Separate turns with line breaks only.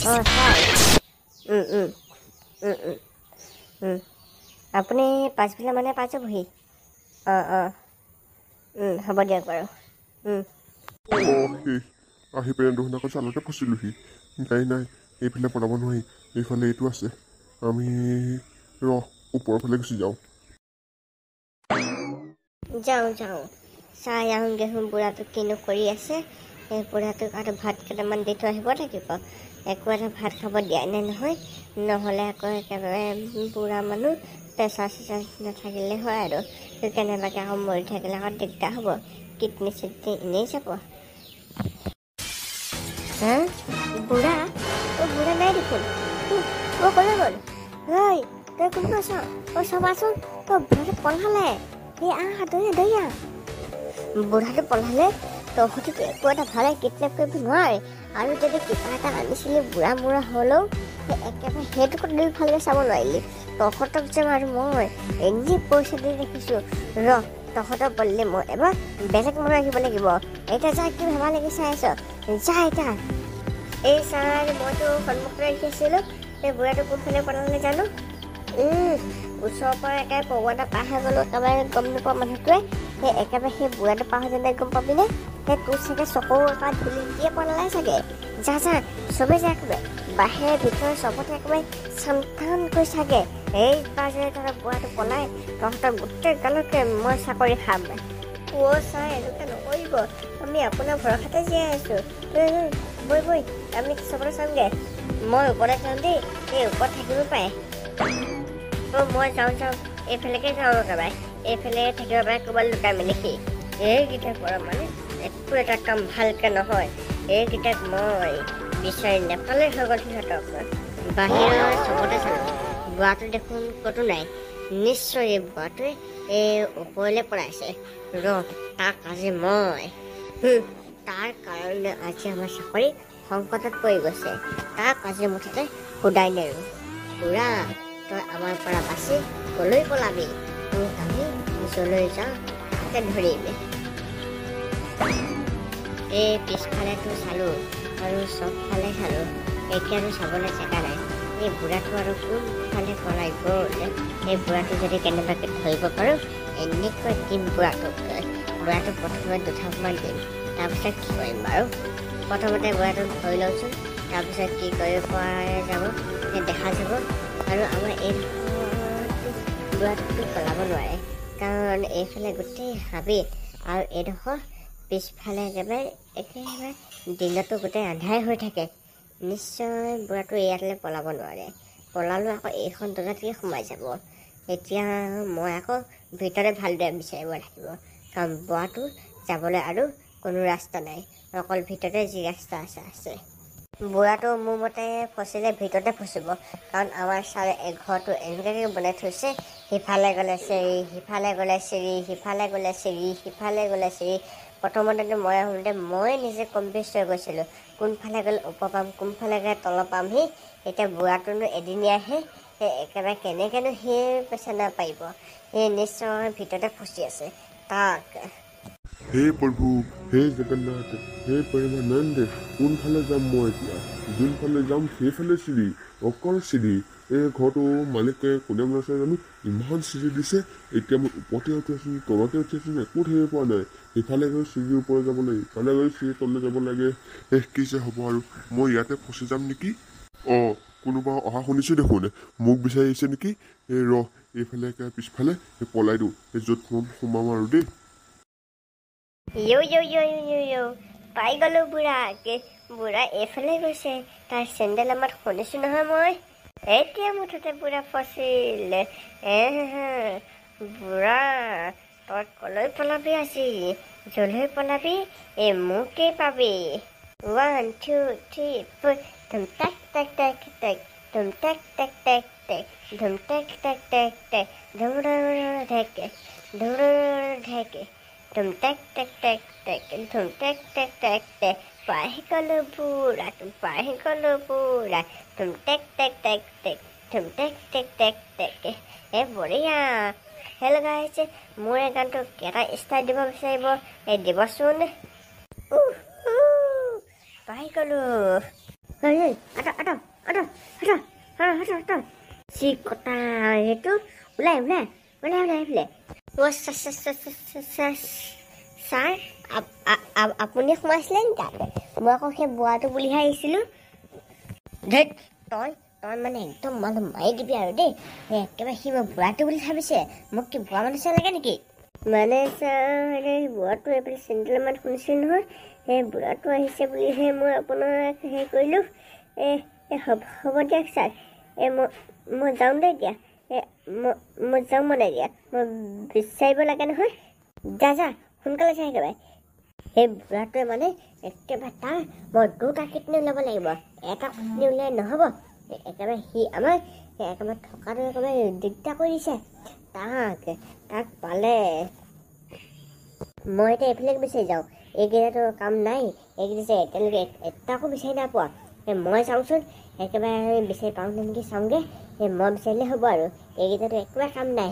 sir আপুনি 5 বিঘা মানে পাই যাবহি হ'ব দিয়ক বাৰু
সেই আহি পেলাই দেখোন আকৌ চালতে ফচিলোহি নাই এইফালে পলাব নোৱাৰি এইফালে এইটো আছে আমি ওপৰৰ ফালে গুচি যাওঁ
চাই আহোঁগৈ বুঢ়াটো কিনো কৰি আছে এই বুঢ়াটোক আৰু ভাত কেইটামান দি থৈ আহিব লাগিব একো এটা ভাত খাব দিয়াই নাই নহয় নহ'লে আকৌ একেবাৰে বুঢ়া মানুহ প্ৰেছাৰ চেচাৰ নাথাকিলে হয় আৰু কেনেবাকৈ আকৌ মৰি থাকিলে আকৌ দিগদাৰ হ'ব কিডনী চিডনী এনেই যাব বুঢ়া বুঢ়া নাই দেখোন ক'লৈ গ'ল ঐ তই কোন আছ চাবাচোন বুঢ়াটো পলালে দৈয়া বুঢ়াটো পলালে তহঁতিতো একো এটা ভালে কিডনেপ কৰিব নোৱাৰে আৰু যদি কিবা এটা আনিছিলি বুঢ়া বুঢ়া হ'লেও একেবাৰে সেইটোকো দুই ভালকৈ চাব নোৱাৰিলি তহঁতক যে আৰু মই এনে পইচা দি ৰাখিছোঁ তহঁতক বলিলে মই এবাৰ বেলেগ মানুহ ৰাখিব লাগিব এতিয়া যা কি ভাবা লাগি চাই আছ যা এতিয়া এই ছাৰ মইতো সন্মুখতে ৰাখি আছিলোঁ এই বুঢ়াটো কোনফালে পলালে জানো ওচৰৰ পৰা একেবাৰে পৰুৱা এটা পাৰ হৈ গ'লো একেবাৰে গম নোপোৱা মানুহটোৱে সেই একেবাৰে সেই বুঢ়াটো পাৰ হৈ যেনে গম পাবিনে সেই তোৰ চাগে চকুৰ এপাত ধূলি দিয়ে পলালে চাগে যা চবেই যা একেবাৰে বাহিৰে ভিতৰে চবতে একেবাৰে চান্তানকৈ চাগে এইবাৰ যদি তহঁতৰ বুঢ়াটো পলাই তহঁতৰ গোটেই গালকে মই চাকৰি খাম ছাৰ এনেকুৱা নকৰিব আমি আপোনাৰ ভৰসাতে জীয়াই আছোঁ বৈ আমি চবতে চামগৈ মই ওপৰতে যাওঁ দেই এই ওপৰত থাকিব পাৰে মই যাওঁ এইফালেকে যাওঁ একেবাৰে এইফালে থাকিব পাৰে ক'ৰবাত লুকাই মেলি এইকেইটাৰ পৰা মানে একো এটা কাম ভালকৈ নহয় এইকেইটাক মই বিচাৰি নেপালে হৈ গ'ল সিহঁতক বাহিৰৰ চবতে চালোঁ বুঢ়াটো দেখোন ক'তো নাই নিশ্চয় এই বুঢ়াটোৱে এই ওপৰলৈ পলাইছে তাক আজি মই তাৰ কাৰণে আজি আমাৰ চাকৰি সংকটত পৰি গৈছে তাক আজি মুঠতে সোধাই নেৰোঁ বুঢ়া তই আমাৰ পৰা বাচি ক'লৈ পলাবি তোক আমি য'লৈ যাওঁ তাতে ধৰিম এই পিছফালেতো চালোঁ আৰু চবফালে চালোঁ এতিয়াতো চাবলৈ জেগা নাই এই বুঢ়াটো আৰু কোনফালে পলাই গ'ল এই বুঢ়াটো যদি কেনেবাকৈ ধৰিব পাৰোঁ এনেকৈ দিম বুঢ়াটোক প্ৰথমে দুটামান দিম তাৰপিছত কি কৰিম বাৰু প্ৰথমতে বুঢ়াটোক ধৰি লওঁচোন তাৰপিছত কি কৰিব পৰা যাব দেখা যাব আৰু আমাৰ এই বুঢ়াটোতো পলাব নোৱাৰে কাৰণ এইফালে গোটেই হাবিত আৰু এইডোখৰ পিছফালে একেবাৰে দিনতো গোটেই আন্ধাৰ হৈ থাকে নিশ্চয় বুঢ়াটো ইয়ালৈ পলাব নোৱাৰে পলালেও আকৌ এইখন দৰ্জাতেই সোমাই যাব এতিয়া মই আকৌ ভিতৰতে ভালদৰে বিচাৰিব লাগিব কাৰণ বুঢ়াটো যাবলৈ আৰু কোনো ৰাস্তা নাই অকল ভিতৰতে যি ৰাস্তা আছে বুঢ়াটো মোৰ মতে ফচিলে ভিতৰতে ফচিব কাৰণ আমাৰ ছাৰে ঘৰটো এনেকুৱাকৈ বনাই থৈছে সিফালে গ'লে চিৰি সিফালে গ'লে চিৰি সিফালে গ'লে চিৰি সিফালে গ'লে চিৰি প্ৰথমতেতো মই আহোঁতে মই নিজে কনফিউজ হৈ গৈছিলোঁ কোনফালে গ'লে ওপৰ পাম কোনফালে গ'লে তল পামহি এতিয়া বুঢ়াটোনো এদিনীয়াহে সেই একেবাৰে কেনেকৈনো সেই পইচা নাপাৰিব সেই নিশ্চয় ভিতৰতে ফচি আছে তাক
হে প্ৰভু হে জগন্নাথ হে প্ৰেমানন্দ কোনফালে যাম মই এতিয়া যোনফালে যাম সেইফালে চিৰি অকল চিৰি এই ঘৰটো মালিকে কোনে বনাইছে জানো ইমান চিৰি দিছে এতিয়া মই ওপৰতে উঠি আছোঁ তলতে উঠি আছোঁ একো ধৰিব পৰা নাই সিফালে গৈ চিৰিৰ ওপৰত যাব লাগে ইফালে গৈ চিৰিৰ তললৈ যাব লাগে কি যে হ'ব আৰু মই ইয়াতে ফচি যাম নেকি কোনোবা অহা শুনিছোঁ দেখোন মোক বিচাৰি আহিছে নেকি এইফালে পিছফালে পলাই দিওঁ য'ত সোমাম আৰু দেই
পাই গ'লো বুঢ়া এইফালে গৈছে তাৰ চেণ্ডেল আমাৰ শুনিছোঁ নহয় মই এতিয়া মুঠতে বুঢ়া ফচিল বুঢ়া তই ক'লৈ পলাবি আজি য'লৈ পলাবি এই মোকেই পাবি 1 2 3 4 ধুম টেক টেক টেক টেক ধুম টেক টেক টেক টেক ধুম টেক টেক টেক টেক ধুম ঢেকে ঢেকে ধুম টেক টেক টেক টেক ধুম টেক টেক টেক টেক পাই গ'লো বুঢ়া ধুম টেক টেক টেক টেক ধুম টেক টেক টেক টেক বঢ়িয়া হেল্ল' গাইছ মোৰ এই গানটো এটা ষ্টাইল দিব বিচাৰিব দিবচোন পাই গ'লো আটা আটা আটা আটা আটা আটা চিকটা সেইটো ওলাই ওলাই ওলাই ওলাই এইফালে ছাৰ আপুনি সোমাইছিলে নি তাতে মই আকৌ সেই বুঢ়াটো বুলিহে আহিছিলোঁ ধেত তই মানে একদম মানুহ মাৰি দিবি আৰু দেই একেবাৰে সি মই বুঢ়াটো বুলি ভাবিছে মোক কি বুঢ়া মানুহ চাই লাগে নেকি মানে ছাৰ বুঢ়াটো এইফালে চেণ্ডেল মান শুনিছিলোঁ নহয় সেই বুঢ়াটো আহিছে বুলিহে মই আপোনাক হেৰি কৰিলোঁ হ'ব দিয়ক ছাৰ মই যাওঁ দেই এতিয়া মই যাওঁ মানে এতিয়া মই বিচাৰিব লাগে নহয় যা সোনকালে চাই একেবাৰে সেই বুঢ়াটোৱে মানে একেবাৰে তাৰ মই দুটা কিডনী ওলাব লাগিব এটা কিডনী উলিয়াই নহ'ব একেবাৰে সি আমাক একেবাৰে থকাটো একেবাৰে দিগদাৰ কৰি দিছে তাক পালে মই এতিয়া এইফালে বিচাৰি যাওঁ এইকেইটাতো কাম নাই এইকেইটা যে এতিয়ালৈকে এটাকো বিচাৰি নাই পোৱা মই চাওঁচোন একেবাৰে বিচাৰি পাওঁ নেকি চাওঁগৈ মই বিচাৰিলে হ'ব আৰু এইকেইটাতো একেবাৰে কাম নাই